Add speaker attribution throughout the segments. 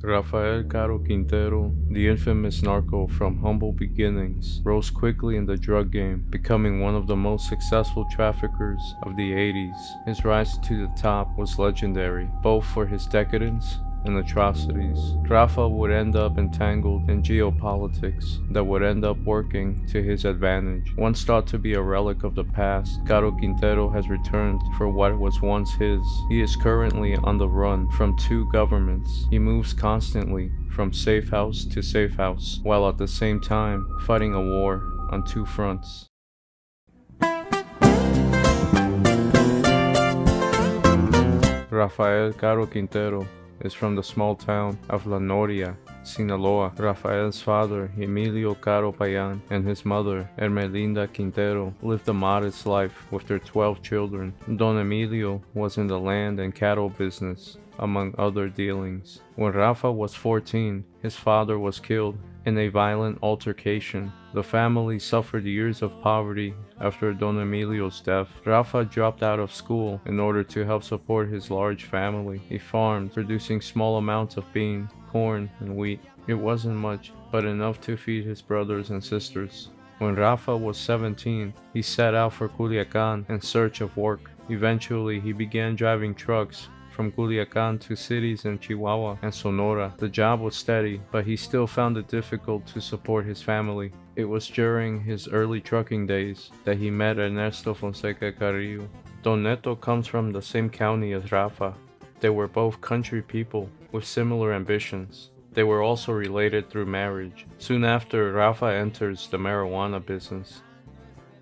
Speaker 1: Rafael Caro Quintero, the infamous narco from humble beginnings, rose quickly in the drug game, becoming one of the most successful traffickers of the 80s. His rise to the top was legendary, both for his decadence and atrocities. Rafa would end up entangled in geopolitics that would end up working to his advantage. Once thought to be a relic of the past, Caro Quintero has returned for what was once his. He is currently on the run from two governments. He moves constantly from safe house to safe house, while at the same time fighting a war on two fronts. Rafael Caro Quintero is from the small town of La Noria, Sinaloa. Rafael's father, Emilio Caro Payan, and his mother, Hermelinda Quintero, lived a modest life with their 12 children. Don Emilio was in the land and cattle business, among other dealings. When Rafa was 14, his father was killed in a violent altercation. The family suffered years of poverty after Don Emilio's death. Rafa dropped out of school in order to help support his large family. He farmed, producing small amounts of bean, corn, and wheat. It wasn't much, but enough to feed his brothers and sisters. When Rafa was 17, he set out for Culiacan in search of work. Eventually, he began driving trucks from Culiacan to cities in Chihuahua and Sonora. The job was steady, but he still found it difficult to support his family. It was during his early trucking days that he met Ernesto Fonseca Carrillo. Don Neto comes from the same county as Rafa. They were both country people with similar ambitions. They were also related through marriage. Soon after, Rafa enters the marijuana business.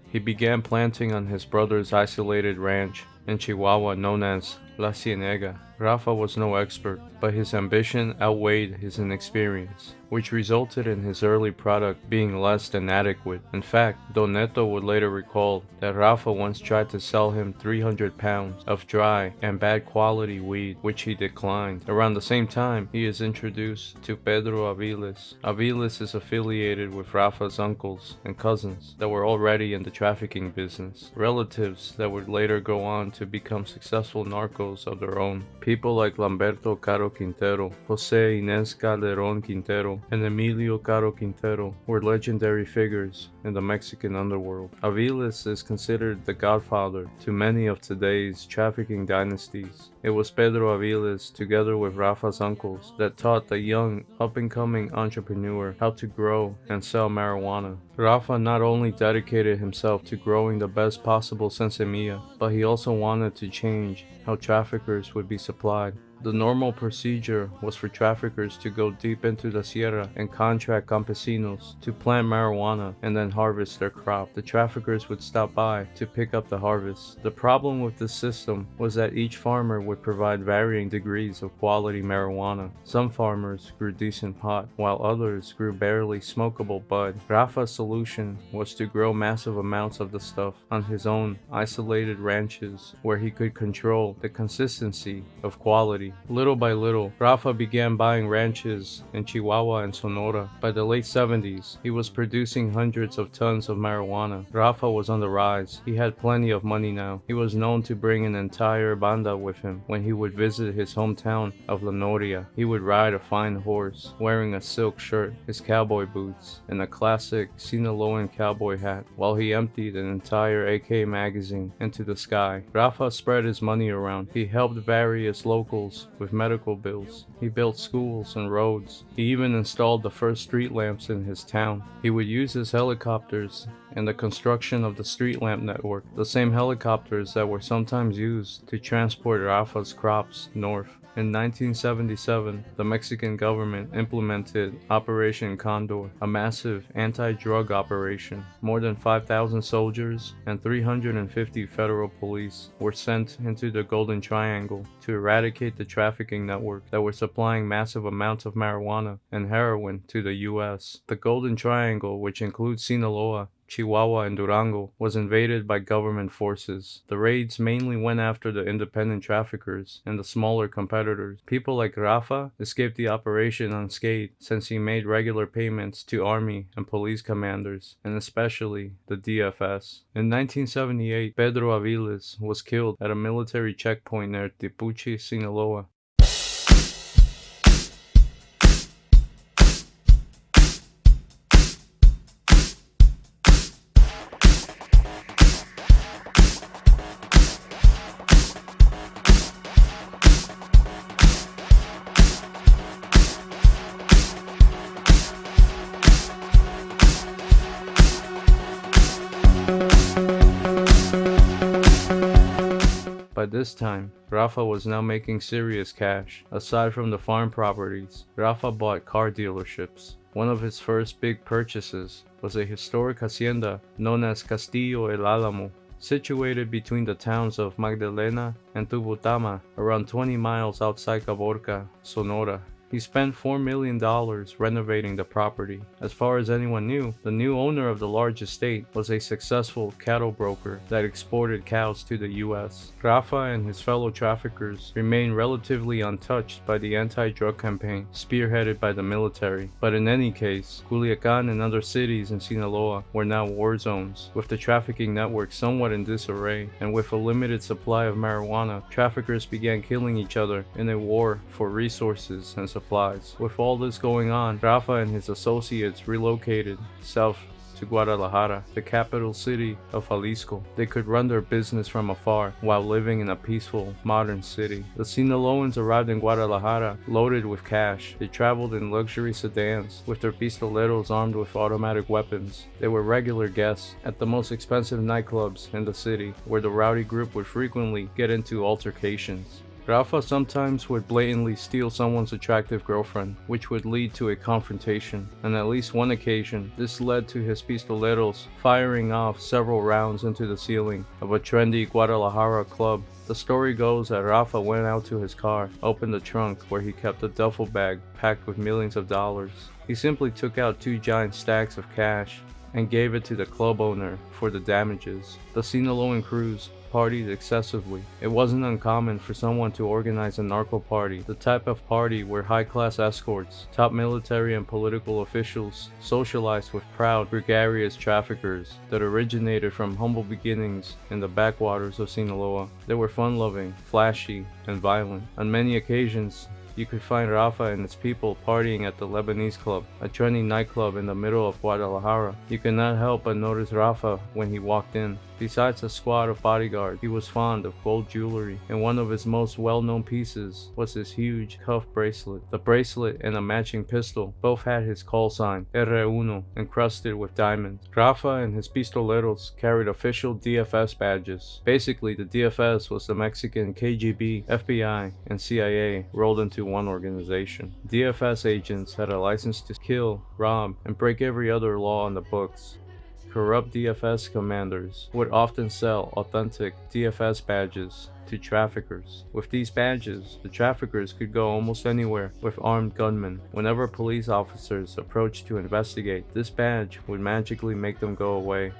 Speaker 1: He began planting on his brother's isolated ranch in Chihuahua known as La Cienega. Rafa was no expert, but his ambition outweighed his inexperience, which resulted in his early product being less than adequate. In fact, Don Neto would later recall that Rafa once tried to sell him 300 pounds of dry and bad quality weed, which he declined. Around the same time, he is introduced to Pedro Aviles. Aviles is affiliated with Rafa's uncles and cousins that were already in the trafficking business, relatives that would later go on to become successful narcos of their own. People like Lamberto Caro Quintero, Jose Inés Calderón Quintero, and Emilio Caro Quintero were legendary figures in the Mexican underworld. Aviles is considered the godfather to many of today's trafficking dynasties. It was Pedro Aviles, together with Rafa's uncles, that taught the young, up-and-coming entrepreneur how to grow and sell marijuana. Rafa not only dedicated himself to growing the best possible semilla, but he also wanted to change how traffickers would be supplied. The normal procedure was for traffickers to go deep into the sierra and contract campesinos to plant marijuana and then harvest their crop. The traffickers would stop by to pick up the harvest. The problem with this system was that each farmer would provide varying degrees of quality marijuana. Some farmers grew decent pot, while others grew barely smokable bud. Rafa's solution was to grow massive amounts of the stuff on his own isolated ranches, where he could control the consistency of quality. Little by little, Rafa began buying ranches in Chihuahua and Sonora. By the late 70s, he was producing hundreds of tons of marijuana. Rafa was on the rise. He had plenty of money now. He was known to bring an entire banda with him when he would visit his hometown of La Noria. He would ride a fine horse, wearing a silk shirt, his cowboy boots, and a classic Sinaloan cowboy hat, while he emptied an entire AK magazine into the sky. Rafa spread his money around. He helped various locals with medical bills. He built schools and roads. He even installed the first street lamps in his town. He would use his helicopters in the construction of the street lamp network, the same helicopters that were sometimes used to transport Rafa's crops north. In 1977, the Mexican government implemented Operation Condor, a massive anti-drug operation. More than 5,000 soldiers and 350 federal police were sent into the Golden Triangle to eradicate the trafficking network that were supplying massive amounts of marijuana and heroin to the U.S. The Golden Triangle, which includes Sinaloa, Chihuahua, and Durango, was invaded by government forces. The raids mainly went after the independent traffickers and the smaller competitors. People like Rafa escaped the operation unscathed, since he made regular payments to army and police commanders, and especially the DFS. In 1978, Pedro Aviles was killed at a military checkpoint near Tipuchi, Sinaloa. this time, Rafa was now making serious cash. Aside from the farm properties, Rafa bought car dealerships. One of his first big purchases was a historic hacienda known as Castillo El Álamo, situated between the towns of Magdalena and Tubutama, around 20 miles outside Caborca, Sonora. He spent $4 million renovating the property. As far as anyone knew, the new owner of the large estate was a successful cattle broker that exported cows to the US. Rafa and his fellow traffickers remained relatively untouched by the anti-drug campaign spearheaded by the military. But in any case, Culiacan and other cities in Sinaloa were now war zones, with the trafficking network somewhat in disarray, and with a limited supply of marijuana, traffickers began killing each other in a war for resources and supplies. With all this going on, Rafa and his associates relocated south to Guadalajara, the capital city of Jalisco. They could run their business from afar while living in a peaceful, modern city. The Sinaloans arrived in Guadalajara loaded with cash. They traveled in luxury sedans with their pistoleros armed with automatic weapons. They were regular guests at the most expensive nightclubs in the city, where the rowdy group would frequently get into altercations. Rafa sometimes would blatantly steal someone's attractive girlfriend, which would lead to a confrontation. On at least one occasion, this led to his pistoleros firing off several rounds into the ceiling of a trendy Guadalajara club. The story goes that Rafa went out to his car, opened the trunk where he kept a duffel bag packed with millions of dollars. He simply took out 2 giant stacks of cash and gave it to the club owner for the damages. The Sinaloan crews partied excessively. It wasn't uncommon for someone to organize a narco party, the type of party where high-class escorts, top military and political officials socialized with proud, gregarious traffickers that originated from humble beginnings in the backwaters of Sinaloa. They were fun-loving, flashy, and violent. On many occasions, you could find Rafa and his people partying at the Lebanese Club, a trendy nightclub in the middle of Guadalajara. You could not help but notice Rafa when he walked in. Besides a squad of bodyguards, he was fond of gold jewelry, and one of his most well-known pieces was his huge cuff bracelet. The bracelet and a matching pistol both had his call sign, R1, encrusted with diamonds. Rafa and his pistoleros carried official DFS badges. Basically, the DFS was the Mexican KGB, FBI, and CIA rolled into one organization. DFS agents had a license to kill, rob, and break every other law on the books. Corrupt DFS commanders would often sell authentic DFS badges to traffickers. With these badges, the traffickers could go almost anywhere with armed gunmen. Whenever police officers approached to investigate, this badge would magically make them go away.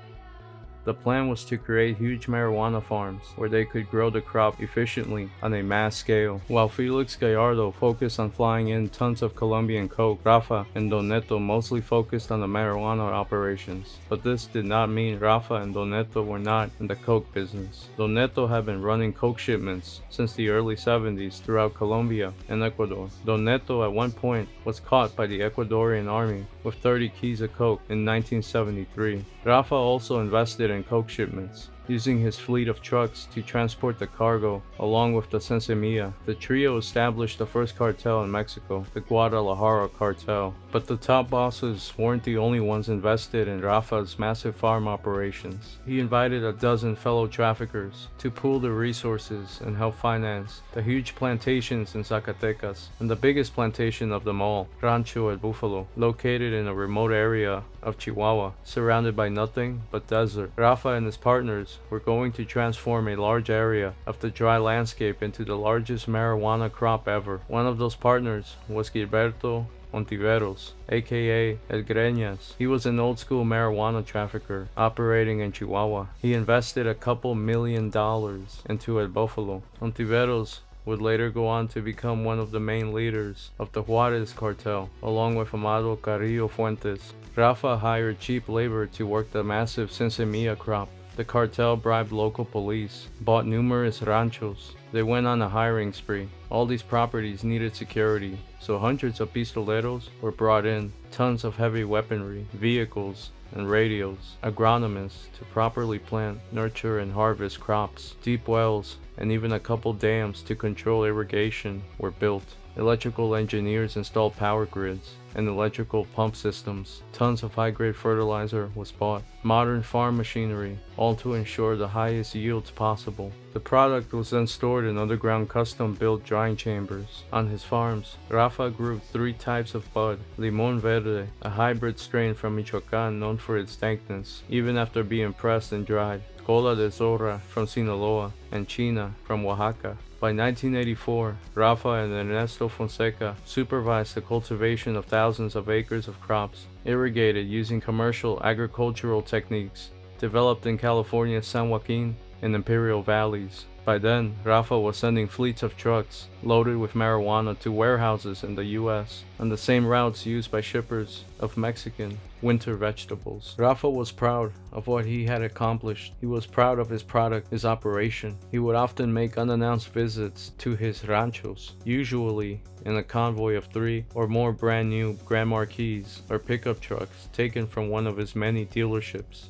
Speaker 1: The plan was to create huge marijuana farms where they could grow the crop efficiently on a mass scale. While Felix Gallardo focused on flying in tons of Colombian coke, Rafa and Don Neto mostly focused on the marijuana operations. But this did not mean Rafa and Don Neto were not in the coke business. Don Neto had been running coke shipments since the early 70s throughout Colombia and Ecuador. Don Neto at one point was caught by the Ecuadorian army with 30 keys of coke in 1973. Rafa also invested in coke shipments, using his fleet of trucks to transport the cargo along with the Sensemilla. The trio established the first cartel in Mexico, the Guadalajara cartel. But the top bosses weren't the only ones invested in Rafa's massive farm operations. He invited a dozen fellow traffickers to pool their resources and help finance the huge plantations in Zacatecas, and the biggest plantation of them all, Rancho El Búfalo, located in a remote area of Chihuahua, surrounded by nothing but desert. Rafa and his partners were going to transform a large area of the dry landscape into the largest marijuana crop ever. One of those partners was Gilberto Ontiveros, aka El Greñas. He was an old-school marijuana trafficker operating in Chihuahua. He invested a couple $1 million into El Búfalo. Ontiveros would later go on to become one of the main leaders of the Juarez cartel, along with Amado Carrillo Fuentes. Rafa hired cheap labor to work the massive Sensemilla crop. The cartel bribed local police, bought numerous ranchos. They went on a hiring spree. All these properties needed security, so hundreds of pistoleros were brought in, tons of heavy weaponry, vehicles, and radios, agronomists to properly plant, nurture, and harvest crops. Deep wells and even a couple dams to control irrigation were built. Electrical engineers installed power grids and electrical pump systems. Tons of high-grade fertilizer was bought. Modern farm machinery, all to ensure the highest yields possible. The product was then stored in underground custom-built drying chambers. On his farms, Rafa grew 3 types of bud: Limón Verde, a hybrid strain from Michoacán known for its dankness, even after being pressed and dried; Cola de Zorra from Sinaloa; and China from Oaxaca. By 1984, Rafa and Ernesto Fonseca supervised the cultivation of thousands of acres of crops, irrigated using commercial agricultural techniques developed in California's San Joaquin and Imperial Valleys. By then, Rafa was sending fleets of trucks loaded with marijuana to warehouses in the US on the same routes used by shippers of Mexican winter vegetables. Rafa was proud of what he had accomplished. He was proud of his product, his operation. He would often make unannounced visits to his ranchos, usually in a convoy of 3 or more brand new Grand Marquis or pickup trucks taken from one of his many dealerships.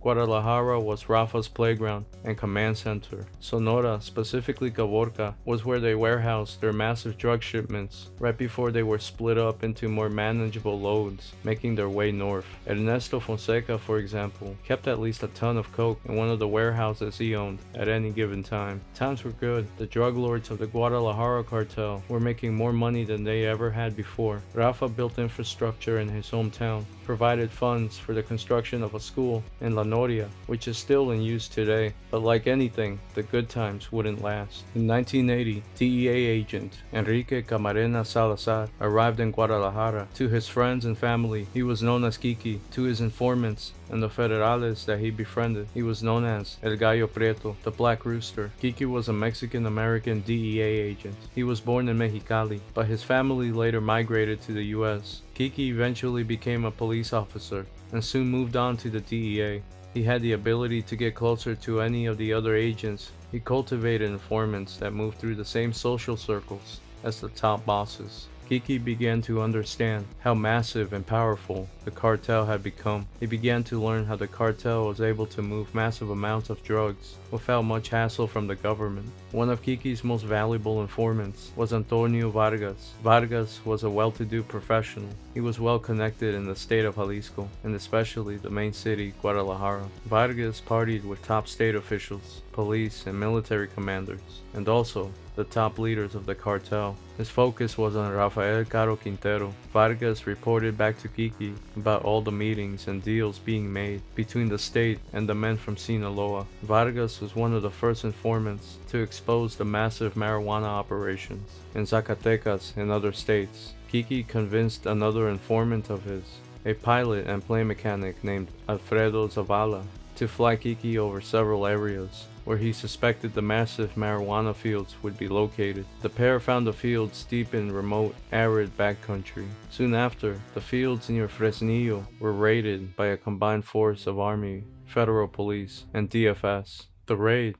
Speaker 1: Guadalajara was Rafa's playground and command center. Sonora, specifically Caborca, was where they warehoused their massive drug shipments right before they were split up into more manageable loads, making their way north. Ernesto Fonseca, for example, kept at least a ton of coke in one of the warehouses he owned at any given time. Times were good. The drug lords of the Guadalajara cartel were making more money than they ever had before. Rafa built infrastructure in his hometown, provided funds for the construction of a school in La Noria, which is still in use today, but like anything, the good times wouldn't last. In 1980, DEA agent Enrique Camarena Salazar arrived in Guadalajara. To his friends and family, he was known as Kiki. To his informants and the federales that he befriended, he was known as El Gallo Prieto, the Black Rooster. Kiki was a Mexican-American DEA agent. He was born in Mexicali, but his family later migrated to the US. Kiki eventually became a police officer and soon moved on to the DEA. He had the ability to get closer to any of the other agents. He cultivated informants that moved through the same social circles as the top bosses. Kiki began to understand how massive and powerful the cartel had become. He began to learn how the cartel was able to move massive amounts of drugs without much hassle from the government. One of Kiki's most valuable informants was Antonio Vargas. Vargas was a well-to-do professional. He was well connected in the state of Jalisco, and especially the main city, Guadalajara. Vargas partied with top state officials, police and military commanders, and also the top leaders of the cartel. His focus was on Rafael Caro Quintero. Vargas reported back to Kiki about all the meetings and deals being made between the state and the men from Sinaloa. Vargas was one of the first informants to expose the massive marijuana operations in Zacatecas and other states. Kiki convinced another informant of his, a pilot and plane mechanic named Alfredo Zavala, to fly Kiki over several areas where he suspected the massive marijuana fields would be located. The pair found the fields deep in remote, arid backcountry. Soon after, the fields near Fresnillo were raided by a combined force of Army, Federal Police, and DFS. The raid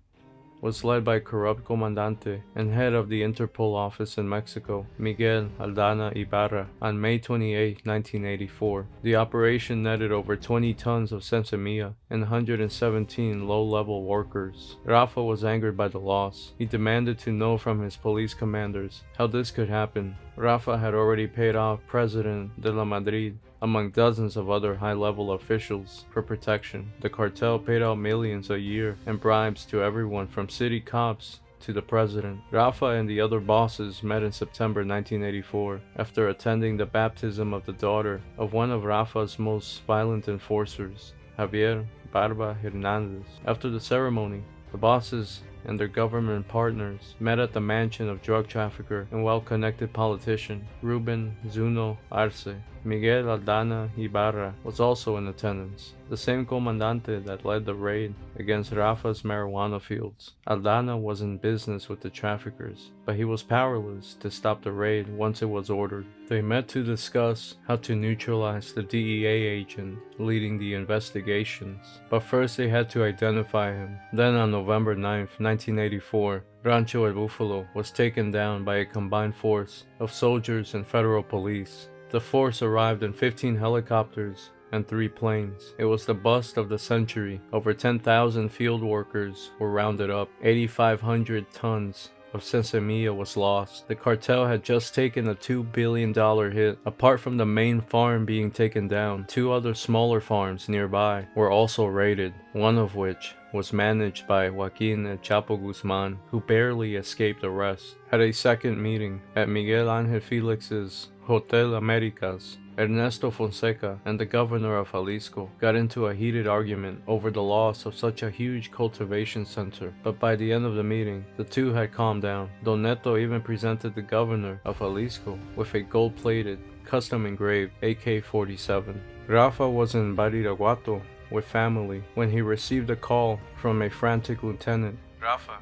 Speaker 1: was led by corrupt comandante and head of the Interpol office in Mexico, Miguel Aldana Ibarra, on May 28, 1984. The operation netted over 20 tons of sensimilla and 117 low-level workers. Rafa was angered by the loss. He demanded to know from his police commanders how this could happen. Rafa had already paid off President de la Madrid, among dozens of other high-level officials, for protection. The cartel paid out millions a year in bribes to everyone from city cops to the president. Rafa and the other bosses met in September 1984 after attending the baptism of the daughter of one of Rafa's most violent enforcers, Javier Barba Hernandez. After the ceremony, the bosses and their government partners met at the mansion of drug trafficker and well-connected politician Ruben Zuno Arce. Miguel Aldana Ibarra was also in attendance, the same comandante that led the raid against Rafa's marijuana fields. Aldana was in business with the traffickers, but he was powerless to stop the raid once it was ordered. They met to discuss how to neutralize the DEA agent leading the investigations, but first they had to identify him. Then on November 9, 1984, Rancho El Búfalo was taken down by a combined force of soldiers and federal police. The force arrived in 15 helicopters and 3 planes. It was the bust of the century. Over 10,000 field workers were rounded up. 8,500 tons of Semilla was lost. The cartel had just taken a $2 billion hit. Apart from the main farm being taken down, 2 other smaller farms nearby were also raided, one of which was managed by Joaquin El Chapo Guzman, who barely escaped arrest. At a second meeting at Miguel Ángel Felix's Hotel Americas, Ernesto Fonseca and the governor of Jalisco got into a heated argument over the loss of such a huge cultivation center, but by the end of the meeting, the two had calmed down. Don Neto even presented the governor of Jalisco with a gold-plated, custom-engraved AK-47. Rafa was in Badiraguato with family when he received a call from a frantic lieutenant. Rafa,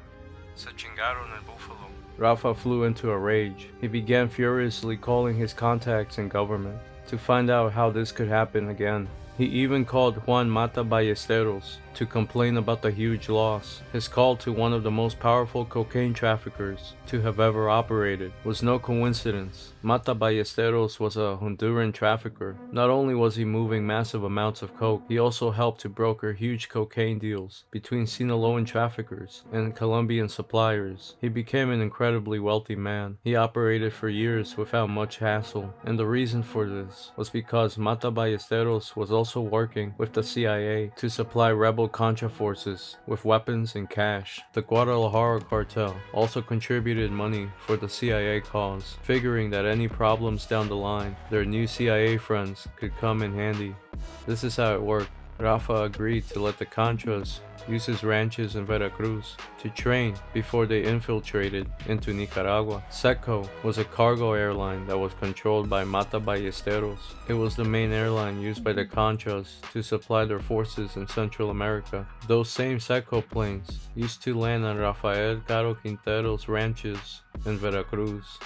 Speaker 1: se chingaron el búfalo. Rafa flew into a rage. He began furiously calling his contacts in government to find out how this could happen again. He even called Juan Mata Ballesteros to complain about the huge loss. His call to one of the most powerful cocaine traffickers to have ever operated was no coincidence. Mata Ballesteros was a Honduran trafficker. Not only was he moving massive amounts of coke, he also helped to broker huge cocaine deals between Sinaloan traffickers and Colombian suppliers. He became an incredibly wealthy man. He operated for years without much hassle, and the reason for this was because Mata Ballesteros was also working with the CIA to supply rebel Contra forces with weapons and cash. The Guadalajara cartel also contributed money for the CIA cause, figuring that any problems down the line, their new CIA friends could come in handy. This is how it worked. Rafa agreed to let the Contras use his ranches in Veracruz to train before they infiltrated into Nicaragua. Seco was a cargo airline that was controlled by Mata Ballesteros. It was the main airline used by the Contras to supply their forces in Central America. Those same Seco planes used to land on Rafael Caro Quintero's ranches in Veracruz.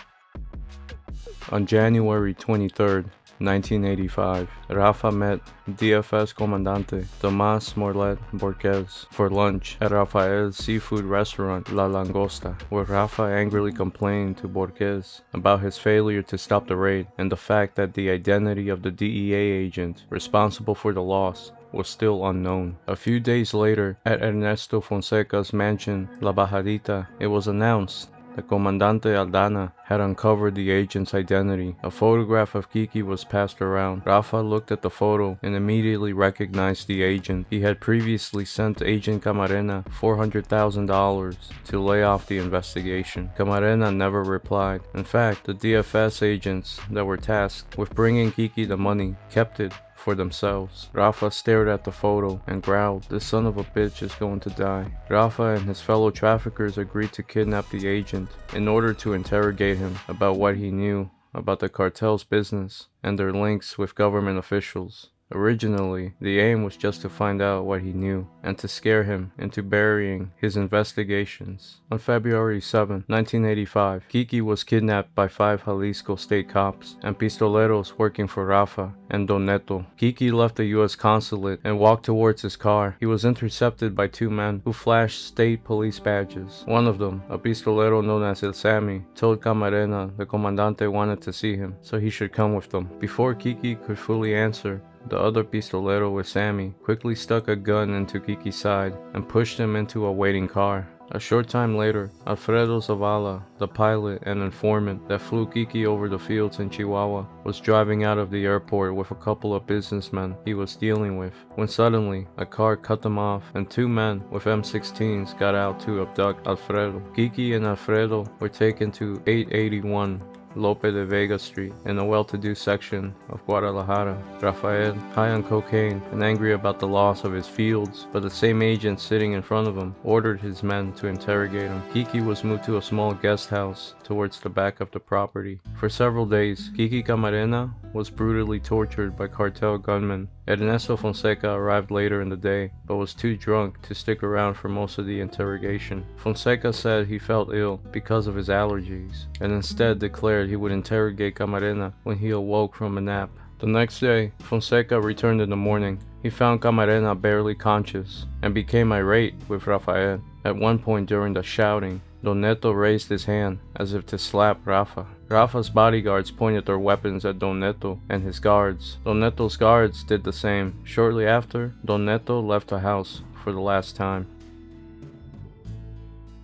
Speaker 1: On January 23rd, 1985, Rafa met DFS Comandante Tomás Morlet Borges for lunch at Rafael's seafood restaurant La Langosta, where Rafa angrily complained to Borges about his failure to stop the raid and the fact that the identity of the DEA agent responsible for the loss was still unknown. A few days later, at Ernesto Fonseca's mansion La Bajadita, it was announced that Comandante Aldana had uncovered the agent's identity. A photograph of Kiki was passed around. Rafa looked at the photo and immediately recognized the agent. He had previously sent Agent Camarena $400,000 to lay off the investigation. Camarena never replied. In fact, the DFS agents that were tasked with bringing Kiki the money kept it for themselves. Rafa stared at the photo and growled, "This son of a bitch is going to die." Rafa and his fellow traffickers agreed to kidnap the agent in order to interrogate him about what he knew about the cartel's business and their links with government officials. Originally, the aim was just to find out what he knew and to scare him into burying his investigations. On February 7, 1985, Kiki was kidnapped by 5 Jalisco state cops and pistoleros working for Rafa and Don Neto. Kiki left the U.S. consulate and walked towards his car. He was intercepted by 2 men who flashed state police badges. One of them, a pistolero known as El Sammy, told Camarena the Comandante wanted to see him, so he should come with them. Before Kiki could fully answer, the other pistolero with Sammy quickly stuck a gun into Kiki's side and pushed him into a waiting car. A short time later, Alfredo Zavala, the pilot and informant that flew Kiki over the fields in Chihuahua, was driving out of the airport with a couple of businessmen he was dealing with, when suddenly a car cut them off and 2 men with M16s got out to abduct Alfredo. Kiki and Alfredo were taken to 881 Lope de Vega Street in a well-to-do section of Guadalajara. Rafael, high on cocaine and angry about the loss of his fields, but the same agent sitting in front of him, ordered his men to interrogate him. Kiki was moved to a small guest house towards the back of the property. For several days, Kiki Camarena was brutally tortured by cartel gunmen. Ernesto Fonseca arrived later in the day, but was too drunk to stick around for most of the interrogation. Fonseca said he felt ill because of his allergies, and instead declared he would interrogate Camarena when he awoke from a nap. The next day, Fonseca returned in the morning. He found Camarena barely conscious, and became irate with Rafael. At one point during the shouting, Don Neto raised his hand as if to slap Rafa. Rafa's bodyguards pointed their weapons at Don Neto and his guards. Don Neto's guards did the same. Shortly after, Don Neto left the house for the last time.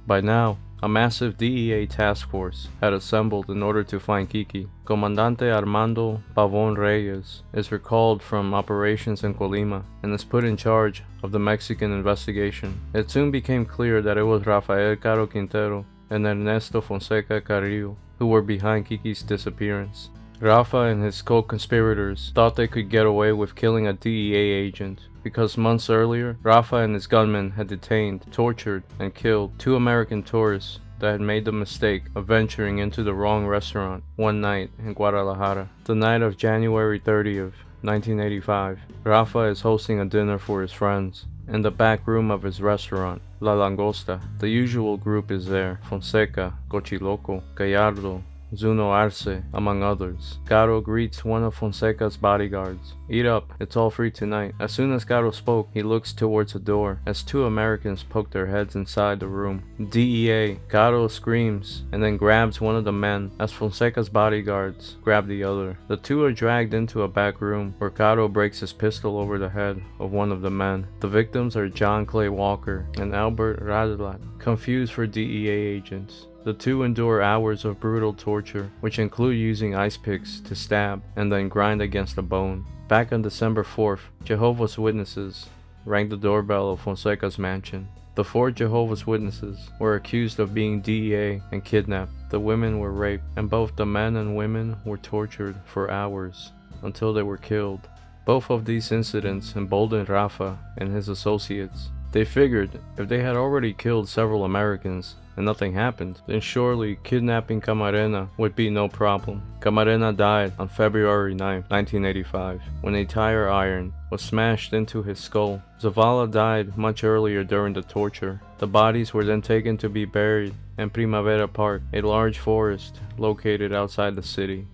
Speaker 1: By now, A massive DEA task force had assembled in order to find Kiki. Comandante Armando Pavon Reyes is recalled from operations in Colima and is put in charge of the Mexican investigation. It soon became clear that it was Rafael Caro Quintero and Ernesto Fonseca Carrillo who were behind Kiki's disappearance. Rafa and his co-conspirators thought they could get away with killing a DEA agent because months earlier, Rafa and his gunmen had detained, tortured, and killed 2 American tourists that had made the mistake of venturing into the wrong restaurant one night in Guadalajara. The night of January 30th, 1985, Rafa is hosting a dinner for his friends in the back room of his restaurant, La Langosta. The usual group is there: Fonseca, Cochiloco, Gallardo, Zuno Arce, among others. Caro greets one of Fonseca's bodyguards. "Eat up, it's all free tonight." As soon as Caro spoke, he looks towards the door as 2 Americans poke their heads inside the room. DEA, Caro screams and then grabs one of the men as Fonseca's bodyguards grab the other. The 2 are dragged into a back room where Caro breaks his pistol over the head of one of the men. The victims are John Clay Walker and Albert Radlat, confused for DEA agents. The 2 endure hours of brutal torture, which include using ice picks to stab and then grind against a bone. Back on December 4th, Jehovah's Witnesses rang the doorbell of Fonseca's mansion. The 4 Jehovah's Witnesses were accused of being DEA and kidnapped. The women were raped, and both the men and women were tortured for hours until they were killed. Both of these incidents emboldened Rafa and his associates. They figured if they had already killed several Americans and nothing happened, then surely kidnapping Camarena would be no problem. Camarena died on February 9, 1985, when a tire iron was smashed into his skull. Zavala died much earlier during the torture. The bodies were then taken to be buried in Primavera Park, a large forest located outside the city.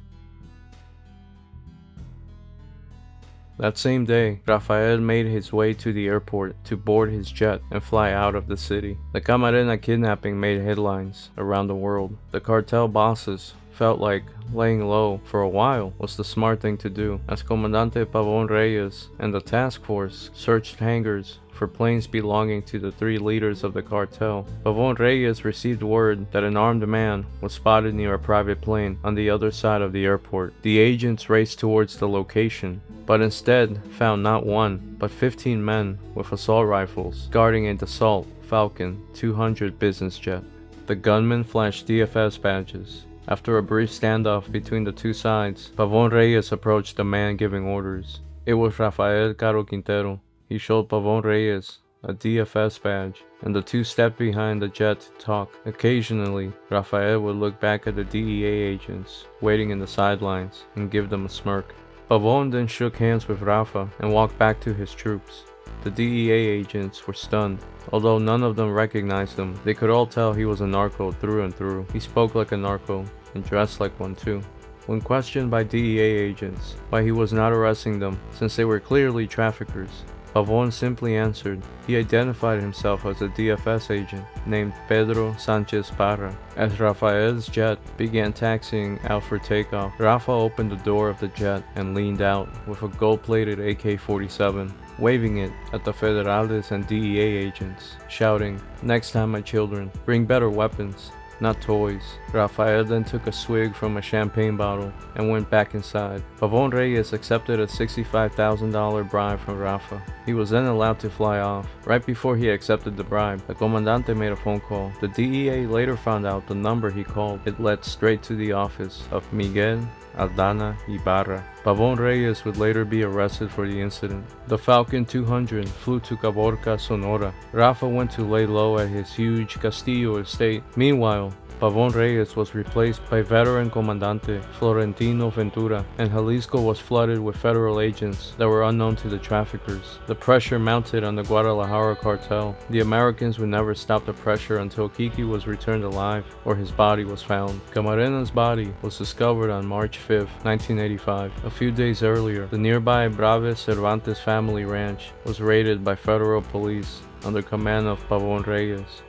Speaker 1: That same day, Rafael made his way to the airport to board his jet and fly out of the city. The Camarena kidnapping made headlines around the world. The cartel bosses felt like laying low for a while was the smart thing to do, as Comandante Pavon Reyes and the task force searched hangars for planes belonging to the 3 leaders of the cartel. Pavon Reyes received word that an armed man was spotted near a private plane on the other side of the airport. The agents raced towards the location, but instead found not 1, but 15 men with assault rifles guarding a Dassault Falcon 200 business jet. The gunmen flashed DFS badges. After a brief standoff between the 2 sides, Pavon Reyes approached the man giving orders. It was Rafael Caro Quintero. He showed Pavon Reyes a DFS badge, and the 2 stepped behind the jet to talk. Occasionally, Rafael would look back at the DEA agents waiting in the sidelines and give them a smirk. Pavon then shook hands with Rafa and walked back to his troops. The DEA agents were stunned. Although none of them recognized him, they could all tell he was a narco through and through. He spoke like a narco and dressed like one too. When questioned by DEA agents why he was not arresting them since they were clearly traffickers, Pavon simply answered he identified himself as a DFS agent named Pedro Sanchez Parra. As Rafael's jet began taxiing out for takeoff, Rafa opened the door of the jet and leaned out with a gold-plated AK-47, waving it at the Federales and DEA agents, shouting, "Next time, my children, bring better weapons, not toys." Rafael then took a swig from a champagne bottle and went back inside. Pavon Reyes accepted a $65,000 bribe from Rafa. He was then allowed to fly off. Right before he accepted the bribe, the Comandante made a phone call. The DEA later found out the number he called. It led straight to the office of Miguel Aldana Ibarra. Pavon Reyes would later be arrested for the incident. The Falcon 200 flew to Caborca, Sonora. Rafa went to lay low at his huge Castillo estate. Meanwhile, Pavon Reyes was replaced by veteran Comandante Florentino Ventura, and Jalisco was flooded with federal agents that were unknown to the traffickers. The pressure mounted on the Guadalajara cartel. The Americans would never stop the pressure until Kiki was returned alive or his body was found. Camarena's body was discovered on March 5, 1985. A few days earlier, the nearby Braves Cervantes family ranch was raided by federal police under command of Pavon Reyes.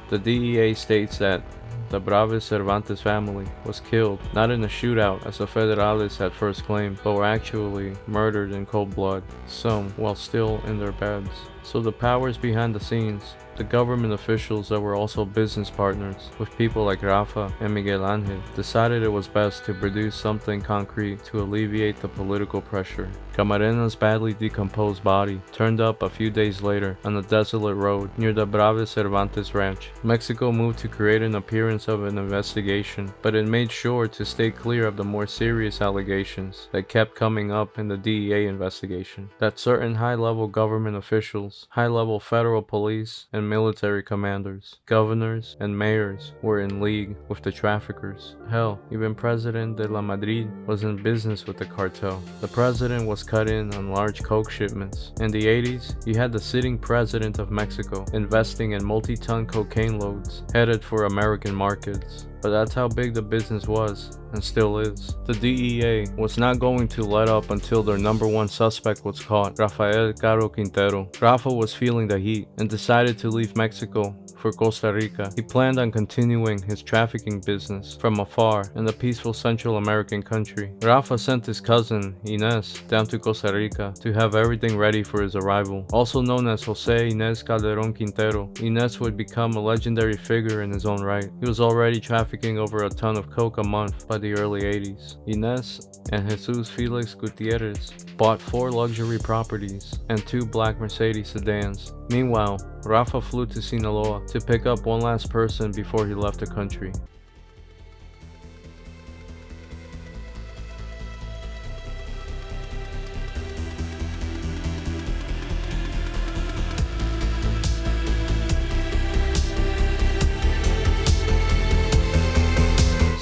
Speaker 1: The DEA states that the Braves Cervantes family was killed, not in a shootout as the Federales had first claimed, but were actually murdered in cold blood, some while still in their beds. So the powers behind the scenes, the government officials that were also business partners with people like Rafa and Miguel Angel, decided it was best to produce something concrete to alleviate the political pressure. Camarena's badly decomposed body turned up a few days later on a desolate road near the Brave Cervantes ranch. Mexico moved to create an appearance of an investigation, but it made sure to stay clear of the more serious allegations that kept coming up in the DEA investigation, that certain high-level government officials, high-level federal police and military commanders, governors, and mayors were in league with the traffickers. Hell, even President de la Madrid was in business with the cartel. The president was cut in on large coke shipments. In the 80s, you had the sitting president of Mexico investing in multi-ton cocaine loads headed for American markets. But that's how big the business was, and still is. The DEA was not going to let up until their number one suspect was caught, Rafael Caro Quintero. Rafa was feeling the heat and decided to leave Mexico for Costa Rica. He planned on continuing his trafficking business from afar in the peaceful Central American country. Rafa sent his cousin, Inés, down to Costa Rica to have everything ready for his arrival. Also known as Jose Inés Calderón Quintero, Inés would become a legendary figure in his own right. He was already trafficking over a ton of coke a month by the early 80s. Inés and Jesus Felix Gutierrez bought 4 luxury properties and 2 black Mercedes sedans. Meanwhile, Rafa flew to Sinaloa to pick up one last person before he left the country.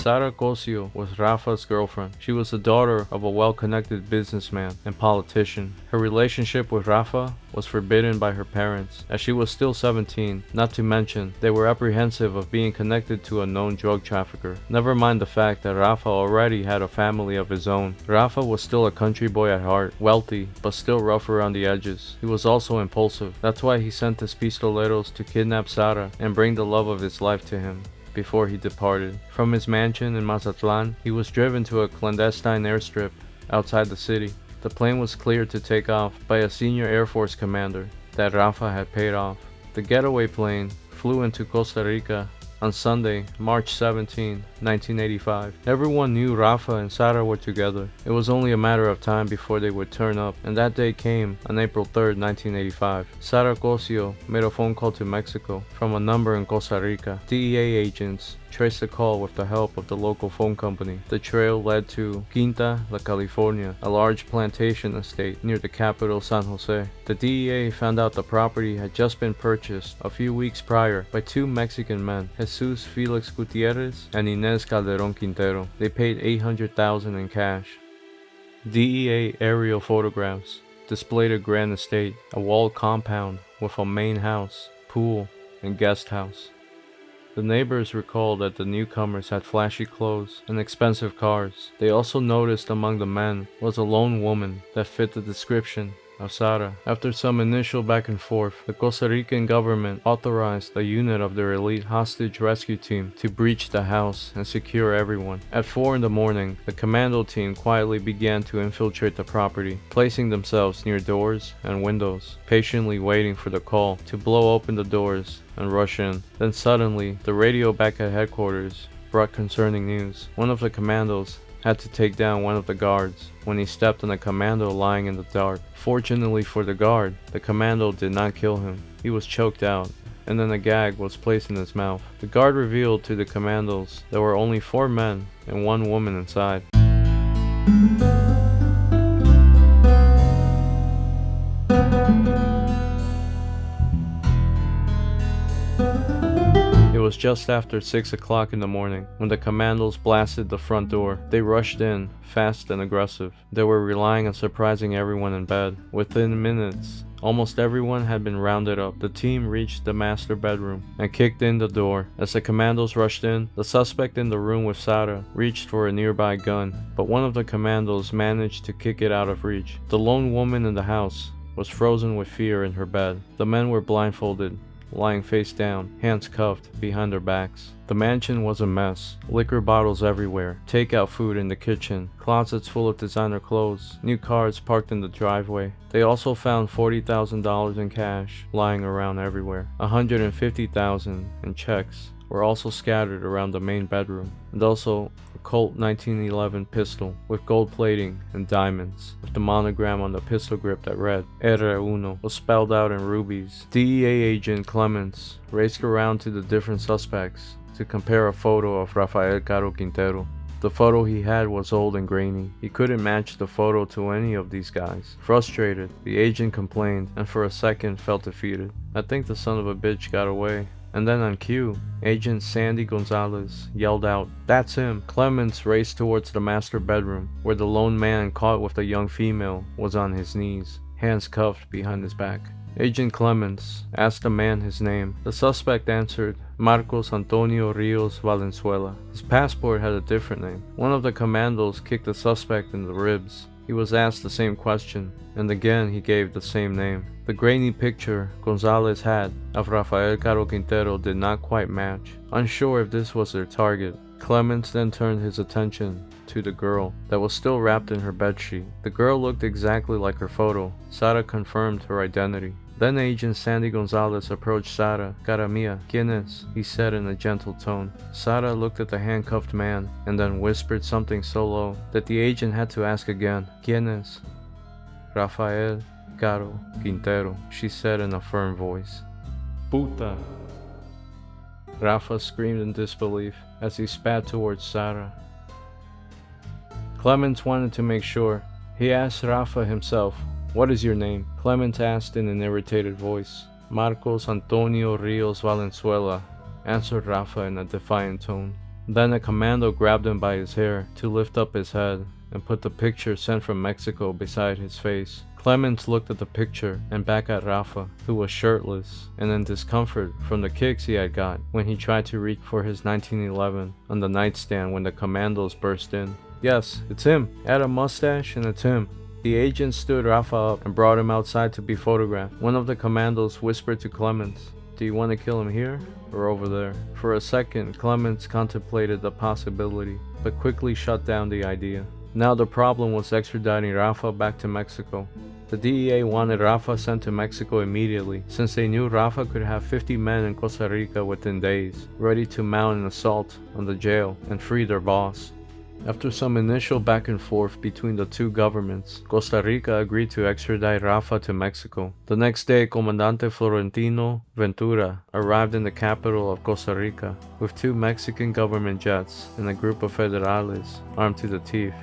Speaker 1: Sara Cosio was Rafa's girlfriend. She was the daughter of a well-connected businessman and politician. Her relationship with Rafa was forbidden by her parents, as she was still 17, not to mention they were apprehensive of being connected to a known drug trafficker. Never mind the fact that Rafa already had a family of his own. Rafa was still a country boy at heart, wealthy, but still rough around the edges. He was also impulsive. That's why he sent his pistoleros to kidnap Sara and bring the love of his life to him before he departed. From his mansion in Mazatlan, he was driven to a clandestine airstrip outside the city. The plane was cleared to take off by a senior Air Force commander that Rafa had paid off. The getaway plane flew into Costa Rica on Sunday, March 17, 1985. Everyone knew Rafa and Sara were together. It was only a matter of time before they would turn up, and that day came on April 3, 1985. Sara Cosio made a phone call to Mexico from a number in Costa Rica. DEA agents traced the call with the help of the local phone company. The trail led to Quinta La California, a large plantation estate near the capital San Jose. The DEA found out the property had just been purchased a few weeks prior by 2 Mexican men, Jesus Felix Gutierrez and Inés Calderón Quintero. They paid $800,000 in cash. DEA aerial photographs displayed a grand estate, a walled compound with a main house, pool, and guest house. The neighbors recalled that the newcomers had flashy clothes and expensive cars. They also noticed among the men was a lone woman that fit the description of Sara. After some initial back and forth, the Costa Rican government authorized a unit of their elite hostage rescue team to breach the house and secure everyone. At 4 in the morning, the commando team quietly began to infiltrate the property, placing themselves near doors and windows, patiently waiting for the call to blow open the doors and rush in. Then suddenly, the radio back at headquarters brought concerning news. One of the commandos had to take down one of the guards when he stepped on a commando lying in the dark. Fortunately for the guard, the commando did not kill him. He was choked out, and then a gag was placed in his mouth. The guard revealed to the commandos there were only 4 men and 1 woman inside. It was just after 6 o'clock in the morning when the commandos blasted the front door. They rushed in, fast and aggressive. They were relying on surprising everyone in bed. Within minutes, almost everyone had been rounded up. The team reached the master bedroom and kicked in the door. As the commandos rushed in, the suspect in the room with Sara reached for a nearby gun, but one of the commandos managed to kick it out of reach. The lone woman in the house was frozen with fear in her bed. The men were blindfolded lying face down, hands cuffed behind their backs. The mansion was a mess. Liquor bottles everywhere, takeout food in the kitchen, closets full of designer clothes, new cars parked in the driveway. They also found $40,000 in cash lying around everywhere. $150,000 in checks were also scattered around the main bedroom, and also a Colt 1911 pistol with gold plating and diamonds, with the monogram on the pistol grip that read R1 was spelled out in rubies. DEA agent Clemens raced around to the different suspects to compare a photo of Rafael Caro Quintero. The photo he had was old and grainy. He couldn't match the photo to any of these guys. Frustrated, the agent complained and for a second felt defeated. I think the son of a bitch got away. And then on cue, Agent Sandy Gonzalez yelled out, "That's him!" Clemens raced towards the master bedroom, where the lone man caught with the young female was on his knees, hands cuffed behind his back. Agent Clemens asked the man his name. The suspect answered, Marcos Antonio Rios Valenzuela. His passport had a different name. One of the commandos kicked the suspect in the ribs. He was asked the same question, and again he gave the same name. The grainy picture Gonzalez had of Rafael Caro Quintero did not quite match. Unsure if this was their target, Clemens then turned his attention to the girl that was still wrapped in her bedsheet. The girl looked exactly like her photo. Sara confirmed her identity. Then Agent Sandy Gonzalez approached Sara. "Cara mía, ¿quién es?" he said in a gentle tone. Sara looked at the handcuffed man and then whispered something so low that the agent had to ask again. "¿Quién es?" "Rafael Caro Quintero," she said in a firm voice. "Puta!" Rafa screamed in disbelief as he spat towards Sara. Clemens wanted to make sure. He asked Rafa himself, "What is your name?" Clemens asked in an irritated voice. "Marcos Antonio Rios Valenzuela," answered Rafa in a defiant tone. Then a commando grabbed him by his hair to lift up his head and put the picture sent from Mexico beside his face. Clemens looked at the picture and back at Rafa, who was shirtless and in discomfort from the kicks he had got when he tried to reach for his 1911 on the nightstand when the commandos burst in. "Yes, it's him. Add a mustache and it's him." The agent stood Rafa up and brought him outside to be photographed. One of the commandos whispered to Clemens, "Do you want to kill him here or over there?" For a second, Clemens contemplated the possibility, but quickly shut down the idea. Now the problem was extraditing Rafa back to Mexico. The DEA wanted Rafa sent to Mexico immediately, since they knew Rafa could have 50 men in Costa Rica within days, ready to mount an assault on the jail and free their boss. After some initial back and forth between the two governments, Costa Rica agreed to extradite Rafa to Mexico. The next day, Comandante Florentino Ventura arrived in the capital of Costa Rica with 2 Mexican government jets and a group of federales armed to the teeth.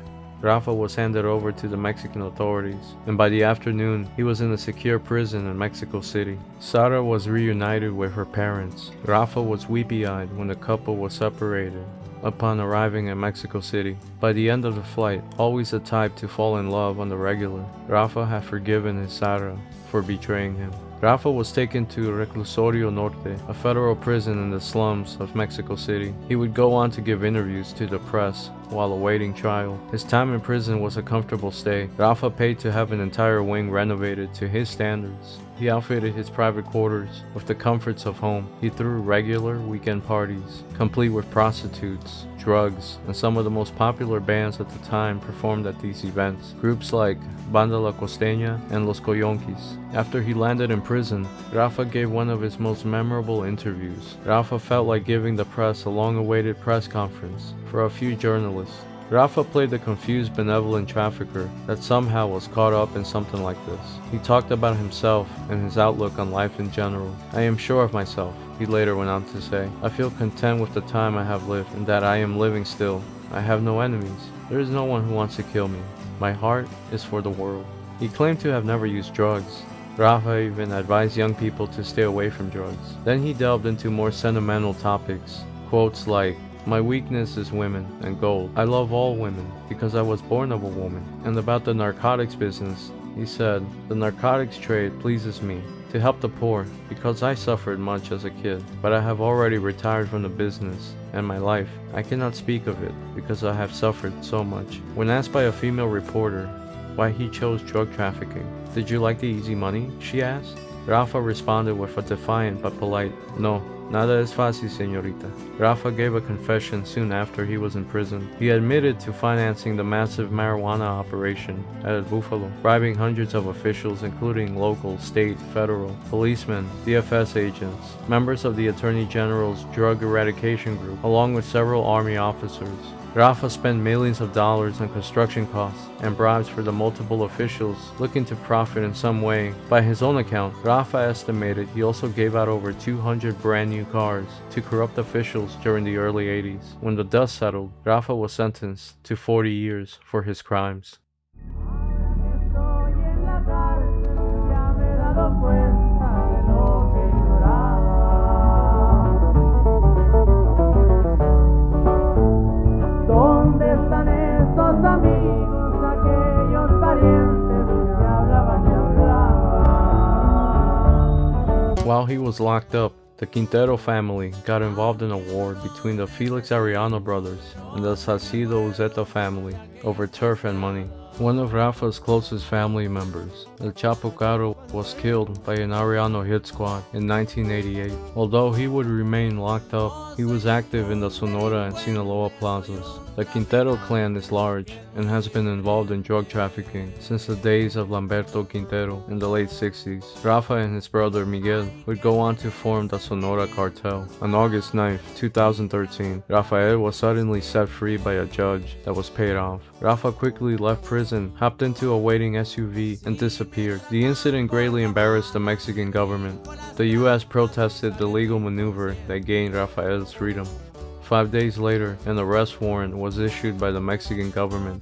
Speaker 1: Rafa was handed over to the Mexican authorities, and by the afternoon, he was in a secure prison in Mexico City. Sara was reunited with her parents. Rafa was weepy-eyed when the couple was separated upon arriving in Mexico City. By the end of the flight, always the type to fall in love on the regular, Rafa had forgiven his Sara for betraying him. Rafa was taken to Reclusorio Norte, a federal prison in the slums of Mexico City. He would go on to give interviews to the press while awaiting trial. His time in prison was a comfortable stay. Rafa paid to have an entire wing renovated to his standards. He outfitted his private quarters with the comforts of home. He threw regular weekend parties, complete with prostitutes, drugs, and some of the most popular bands at the time performed at these events. Groups like Banda La Costeña and Los Coyonquis. After he landed in prison, Rafa gave one of his most memorable interviews. Rafa felt like giving the press a long-awaited press conference for a few journalists. Rafa played the confused benevolent trafficker that somehow was caught up in something like this. He talked about himself and his outlook on life in general. "I am sure of myself," he later went on to say. "I feel content with the time I have lived and that I am living still. I have no enemies. There is no one who wants to kill me. My heart is for the world." He claimed to have never used drugs. Rafa even advised young people to stay away from drugs. Then he delved into more sentimental topics. Quotes like, "My weakness is women and gold. I love all women because I was born of a woman." And about the narcotics business, he said, "The narcotics trade pleases me to help the poor because I suffered much as a kid, but I have already retired from the business and my life. I cannot speak of it because I have suffered so much." When asked by a female reporter why he chose drug trafficking, "Did you like the easy money?" she asked. Rafa responded with a defiant but polite, "No, nada es fácil, señorita." Rafa gave a confession soon after he was in prison. He admitted to financing the massive marijuana operation at El Búfalo, bribing hundreds of officials including local, state, federal, policemen, DFS agents, members of the Attorney General's Drug Eradication Group, along with several army officers. Rafa spent millions of dollars on construction costs and bribes for the multiple officials looking to profit in some way. By his own account, Rafa estimated he also gave out over 200 brand new cars to corrupt officials during the early 80s. When the dust settled, Rafa was sentenced to 40 years for his crimes. While he was locked up, the Quintero family got involved in a war between the Felix Arellano brothers and the Salcido Uzeta family over turf and money. One of Rafa's closest family members, El Chapo Caro, was killed by an Arellano hit squad in 1988. Although he would remain locked up, he was active in the Sonora and Sinaloa plazas. The Quintero clan is large and has been involved in drug trafficking since the days of Lamberto Quintero in the late 60s. Rafa and his brother Miguel would go on to form the Sonora cartel. On August 9, 2013, Rafael was suddenly set free by a judge that was paid off. Rafa quickly left prison, hopped into a waiting SUV, and disappeared. The incident greatly embarrassed the Mexican government. The US protested the legal maneuver that gained Rafael's freedom. 5 days later, an arrest warrant was issued by the Mexican government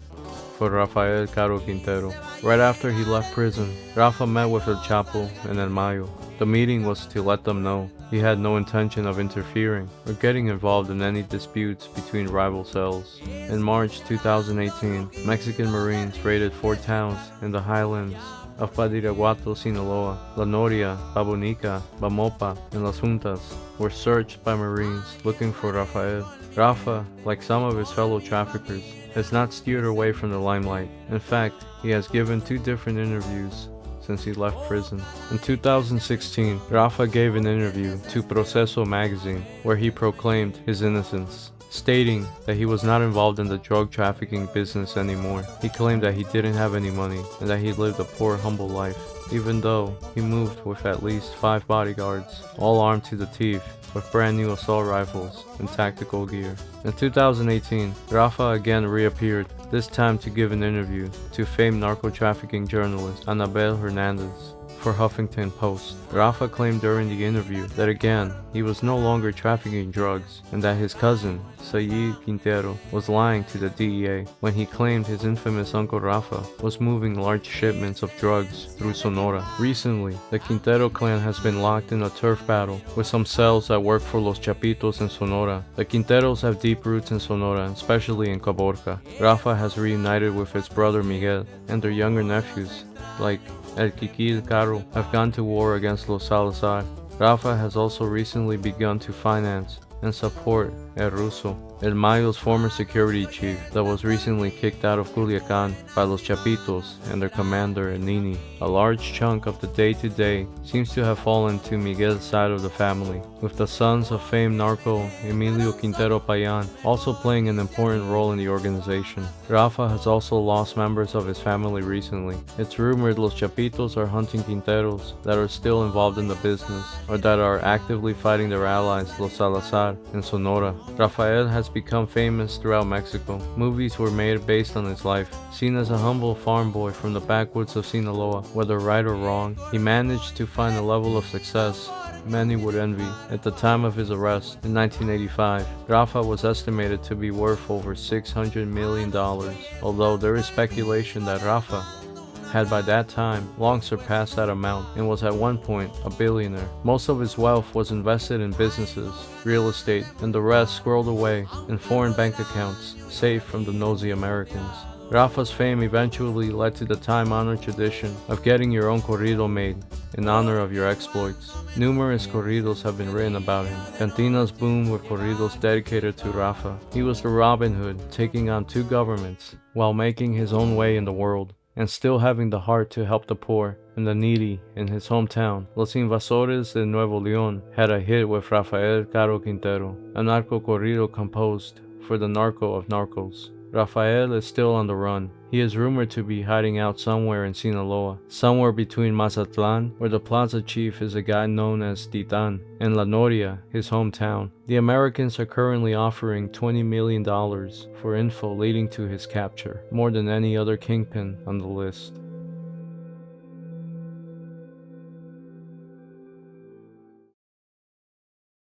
Speaker 1: for Rafael Caro Quintero. Right after he left prison, Rafa met with El Chapo and El Mayo. The meeting was to let them know he had no intention of interfering or getting involved in any disputes between rival cells. In March 2018, Mexican Marines raided 4 towns in the highlands of Badiraguato, Sinaloa. La Noria, Babonica, Bamopa, and Las Juntas were searched by Marines looking for Rafael. Rafa, like some of his fellow traffickers, has not steered away from the limelight. In fact, he has given 2 different interviews since he left prison. In 2016, Rafa gave an interview to Proceso magazine where he proclaimed his innocence, stating that he was not involved in the drug trafficking business anymore. He claimed that he didn't have any money and that he lived a poor, humble life, even though he moved with at least 5 bodyguards, all armed to the teeth with brand new assault rifles and tactical gear. In 2018, Rafa again reappeared, this time to give an interview to famed narco-trafficking journalist Anabel Hernandez for Huffington Post. Rafa claimed during the interview that again, he was no longer trafficking drugs and that his cousin, Sayid Quintero, was lying to the DEA when he claimed his infamous Uncle Rafa was moving large shipments of drugs through Sonora. Recently, the Quintero clan has been locked in a turf battle with some cells that work for Los Chapitos in Sonora. The Quinteros have deep roots in Sonora, especially in Caborca. Rafa has reunited with his brother Miguel, and their younger nephews, like El Kikil Caro, have gone to war against Los Salazar. Rafa has also recently begun to finance and support El Ruso, El Mayo's former security chief that was recently kicked out of Culiacan by Los Chapitos and their commander El Nini. A large chunk of the day-to-day seems to have fallen to Miguel's side of the family, with the sons of famed narco Emilio Quintero Payan also playing an important role in the organization. Rafa has also lost members of his family recently. It's rumored Los Chapitos are hunting Quinteros that are still involved in the business or that are actively fighting their allies Los Salazar in Sonora. Rafael has become famous throughout Mexico. Movies were made based on his life. Seen as a humble farm boy from the backwoods of Sinaloa, whether right or wrong, he managed to find a level of success many would envy. At the time of his arrest in 1985, Rafa was estimated to be worth over $600 million, although there is speculation that Rafa had by that time long surpassed that amount and was at one point a billionaire. Most of his wealth was invested in businesses, real estate, and the rest squirreled away in foreign bank accounts, safe from the nosy Americans. Rafa's fame eventually led to the time-honored tradition of getting your own corrido made in honor of your exploits. Numerous corridos have been written about him. Cantinas boomed with corridos dedicated to Rafa. He was the Robin Hood, taking on 2 governments while making his own way in the world. and still having the heart to help the poor and the needy in his hometown. Los Invasores de Nuevo León had a hit with Rafael Caro Quintero, a narco corrido composed for the narco of narcos. Rafael is still on the run. He is rumored to be hiding out somewhere in Sinaloa, somewhere between Mazatlan, where the Plaza chief is a guy known as Titan, and La Noria, his hometown. The Americans are currently offering $20 million for info leading to his capture, more than any other kingpin on the list.